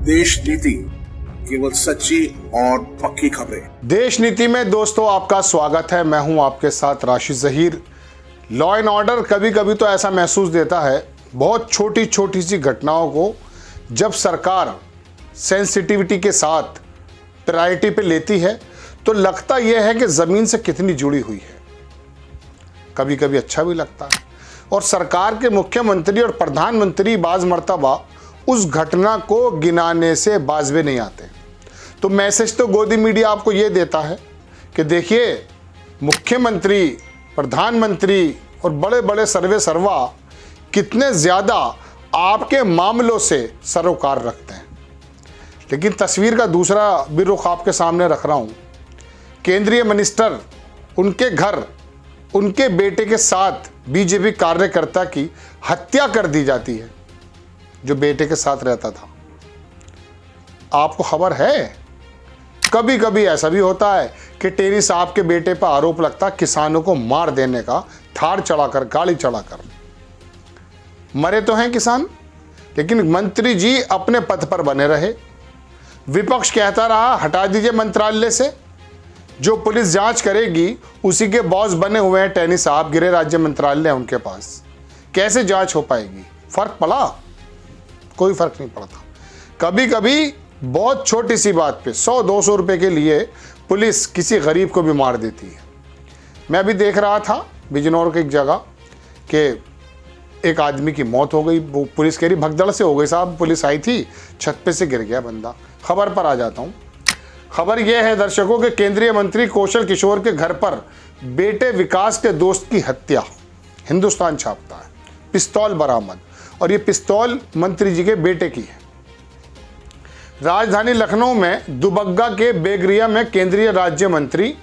देश नीति, केवल सच्ची और पक्की खबरें। देश नीति में दोस्तों आपका स्वागत है। मैं हूं आपके साथ Rashid Zaheer. Law and order कभी कभी तो ऐसा महसूस देता है, बहुत छोटी छोटी सी घटनाओं को जब सरकार सेंसिटिविटी के साथ प्रायोरिटी पे लेती है तो लगता यह है कि ज़मीन से कितनी जुड़ी हुई है। कभी कभी अच्छा भी लगता है और सरकार के मुख्यमंत्री और प्रधानमंत्री बाज़ मर्तबा उस घटना को गिनाने से बाज भी नहीं आते। तो मैसेज तो गोदी मीडिया आपको ये देता है कि देखिए, मुख्यमंत्री, प्रधानमंत्री और बड़े बड़े सर्वे सर्वा कितने ज़्यादा आपके मामलों से सरोकार रखते हैं। लेकिन तस्वीर का दूसरा भी रुख आपके सामने रख रहा हूँ। केंद्रीय मिनिस्टर, उनके घर उनके बेटे के साथ बीजेपी कार्यकर्ता की हत्या कर दी जाती है, जो बेटे के साथ रहता था। आपको खबर है, कभी कभी ऐसा भी होता है कि टेनी साहब के बेटे पर आरोप लगता किसानों को मार देने का, थार चढ़ाकर, गाड़ी चढ़ाकर। मरे तो हैं किसान, लेकिन मंत्री जी अपने पद पर बने रहे। विपक्ष कहता रहा हटा दीजिए मंत्रालय से, जो पुलिस जांच करेगी उसी के बॉस बने हुए हैं टेनी साहब, गृह राज्य मंत्रालय है उनके पास, कैसे जांच हो पाएगी? फर्क पड़ा? कोई फर्क नहीं पड़ता। कभी कभी बहुत छोटी सी बात पे 100-200 रुपए के लिए पुलिस किसी गरीब को भी मार देती है। मैं भी देख रहा था बिजनौर की एक जगह कि एक आदमी की मौत हो गई। वो पुलिस कह रही भगदड़ से हो गई साहब, पुलिस आई थी, छत पे से गिर गया बंदा। खबर पर आ जाता हूँ। खबर यह है दर्शकों के केंद्रीय मंत्री कौशल किशोर के घर पर बेटे विकास के दोस्त की हत्या। हिंदुस्तान छापता है, पिस्तौल बरामद, और ये पिस्तौल मंत्री जी के बेटे की है। राजधानी लखनऊ में दुबग्गा के बेगरिया में केंद्रीय राज्य मंत्री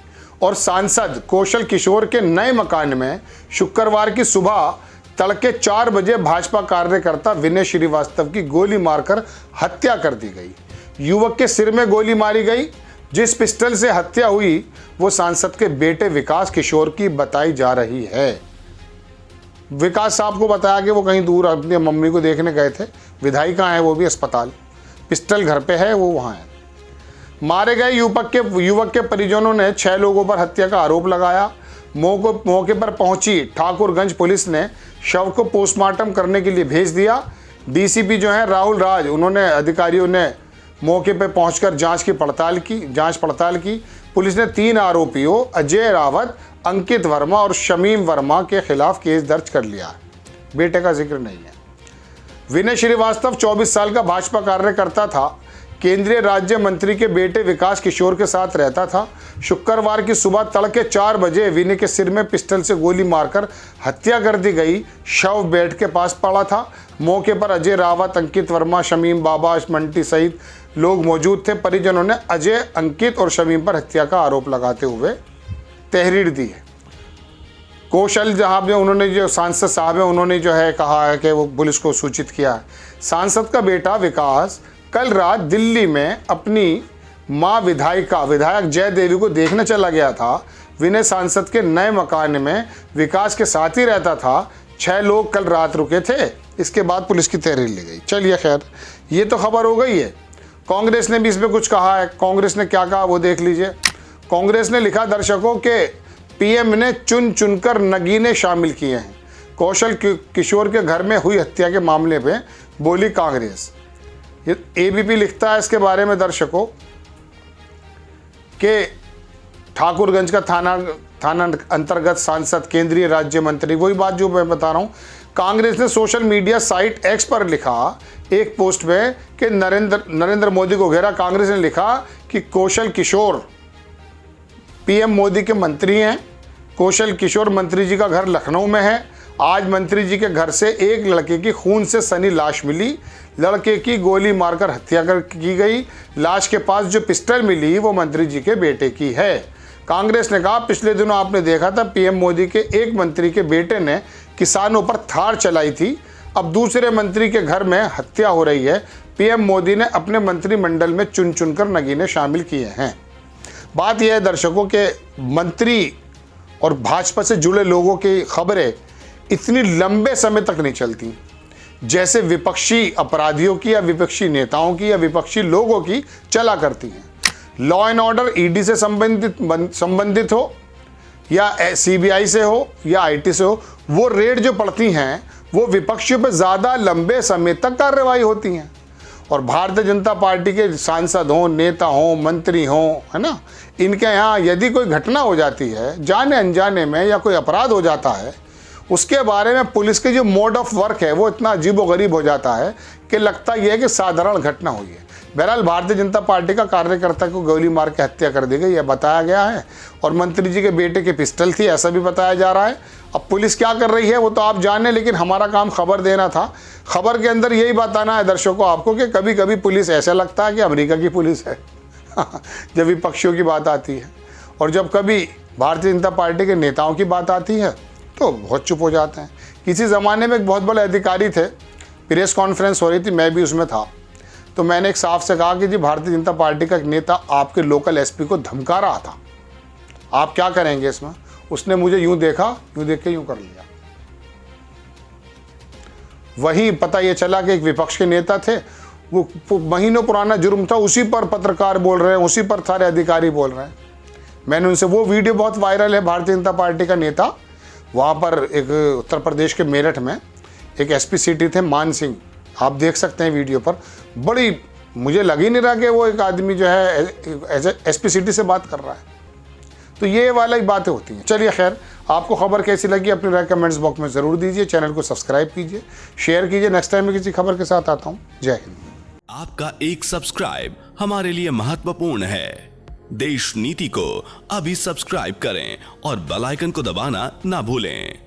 और सांसद कौशल किशोर के नए मकान में शुक्रवार की सुबह तड़के 4 बजे भाजपा कार्यकर्ता विनय श्रीवास्तव की गोली मारकर हत्या कर दी गई। युवक के सिर में गोली मारी गई। जिस पिस्टल से हत्या हुई वो सांसद के बेटे विकास किशोर की बताई जा रही है। विकास साहब को बताया कि वो कहीं दूर अपनी मम्मी को देखने गए थे, विधायी कहाँ है, वो भी अस्पताल, पिस्टल घर पे है, वो वहाँ है। मारे गए युवक के परिजनों ने 6 लोगों पर हत्या का आरोप लगाया। मौके पर पहुंची ठाकुरगंज पुलिस ने शव को पोस्टमार्टम करने के लिए भेज दिया। डीसीपी जो है राहुल राज, उन्होंने अधिकारियों ने मौके पर पहुंचकर जांच पड़ताल की। पुलिस ने 3 आरोपियों अजय रावत, अंकित वर्मा और शमीम वर्मा के खिलाफ केस दर्ज कर लिया है। बेटे का जिक्र नहीं है। विनय श्रीवास्तव 24 साल का भाजपा कार्यकर्ता था। केंद्रीय राज्य मंत्री के बेटे विकास किशोर के साथ रहता था। शुक्रवार की सुबह तड़के 4 बजे विनय के सिर में पिस्टल से गोली मारकर हत्या कर दी गई। शव बेड के पास पड़ा था। मौके पर अजय रावत, अंकित वर्मा, शमीम बाबा, मंटी सहित लोग मौजूद थे। परिजनों ने अजय, अंकित और शमीम पर हत्या का आरोप लगाते हुए तहरीर दी है। कौशल साहब ने, उन्होंने जो सांसद साहब है, उन्होंने जो है कहा है कि वो पुलिस को सूचित किया है। सांसद का बेटा विकास कल रात दिल्ली में अपनी मां विधायक जय देवी को देखने चला गया था। विनय सांसद के नए मकान में विकास के साथ ही रहता था। 6 लोग कल रात रुके थे। इसके बाद पुलिस की तहरीर ली गई। चलिए खैर, ये तो खबर हो गई है। कांग्रेस ने भी इसमें कुछ कहा है। कांग्रेस ने क्या कहा वो देख लीजिए। कांग्रेस ने लिखा दर्शकों के पीएम ने चुन चुनकर नगीने शामिल किए हैं। कौशल किशोर के घर में हुई हत्या के मामले पे बोली कांग्रेस। ये एबीपी लिखता है इसके बारे में दर्शकों के ठाकुरगंज का थाना अंतर्गत सांसद, केंद्रीय राज्य मंत्री, वही बात जो मैं बता रहा हूँ। कांग्रेस ने सोशल मीडिया साइट एक्स पर लिखा एक पोस्ट में कि नरेंद्र मोदी को घेरा। कांग्रेस ने लिखा कि कौशल किशोर पीएम मोदी के मंत्री हैं। कौशल किशोर मंत्री जी का घर लखनऊ में है। आज मंत्री जी के घर से एक लड़के की खून से सनी लाश मिली। लड़के की गोली मारकर हत्या की गई। लाश के पास जो पिस्टल मिली वो मंत्री जी के बेटे की है। कांग्रेस ने कहा पिछले दिनों आपने देखा था पीएम मोदी के एक मंत्री के बेटे ने किसानों पर थार चलाई थी। अब दूसरे मंत्री के घर में हत्या हो रही है। पीएम मोदी ने अपने मंत्रिमंडल में चुन चुनकर नगीने शामिल किए हैं। बात यह है दर्शकों के मंत्री और भाजपा से जुड़े लोगों की खबरें इतनी लंबे समय तक नहीं चलती। जैसे विपक्षी अपराधियों की या विपक्षी नेताओं की या विपक्षी लोगों की चला करती हैं। लॉ एंड ऑर्डर ईडी से संबंधित हो या सीबीआई से हो या आईटी से हो, वो रेड जो पड़ती हैं वो विपक्षियों पर ज़्यादा लंबे समय तक कार्रवाई होती हैं। और भारतीय जनता पार्टी के सांसद हों, नेता हों, मंत्री हों, है ना, इनके यहाँ यदि कोई घटना हो जाती है जाने अनजाने में या कोई अपराध हो जाता है, उसके बारे में पुलिस के जो मोड ऑफ वर्क है वो इतना अजीबोगरीब हो जाता है कि लगता यह है कि साधारण घटना हुई है। बहरहाल भारतीय जनता पार्टी का कार्यकर्ता को गोली मार के हत्या कर दी गई, यह बताया गया है, और मंत्री जी के बेटे की पिस्टल थी, ऐसा भी बताया जा रहा है। अब पुलिस क्या कर रही है वो तो आप जाने, लेकिन हमारा काम खबर देना था। खबर के अंदर यही बताना है दर्शकों आपको कि कभी कभी पुलिस ऐसा लगता है कि अमेरिका की पुलिस है जब विपक्षियों की बात आती है, और जब कभी भारतीय जनता पार्टी के नेताओं की बात आती है तो बहुत चुप हो जाते हैं। किसी ज़माने में एक बहुत बड़े अधिकारी थे, प्रेस कॉन्फ्रेंस हो रही थी, मैं भी उसमें था, तो मैंने एक साफ से कहा कि जी भारतीय जनता पार्टी का एक नेता आपके लोकल एसपी को धमका रहा था, आप क्या करेंगे इसमें? उसने मुझे यूं देखा, यूं देख के यूं कर लिया। वहीं पता ये चला कि एक विपक्ष के नेता थे, वो महीनों पुराना जुर्म था, उसी पर पत्रकार बोल रहे हैं, उसी पर सारे अधिकारी बोल रहे हैं। मैंने उनसे, वो वीडियो बहुत वायरल है, भारतीय जनता पार्टी का नेता वहाँ पर एक उत्तर प्रदेश के मेरठ में एक एसपी सिटी थे, मान सिंह, आप देख सकते हैं वीडियो पर। बड़ी, मुझे लग ही नहीं रहा कि वो एक आदमी जो है एसपी सिटी से बात कर रहा है। तो ये वाली बातें होती हैं। चलिए खैर, आपको खबर कैसी लगी अपनी राय कमेंट्स बॉक्स में ज़रूर दीजिए। चैनल को सब्सक्राइब कीजिए, शेयर कीजिए। नेक्स्ट टाइम मैं किसी खबर के साथ आता हूँ। जय हिंद। आपका एक सब्सक्राइब हमारे लिए महत्वपूर्ण है। देश नीति को अभी सब्सक्राइब करें और बेल आइकन को दबाना ना भूलें।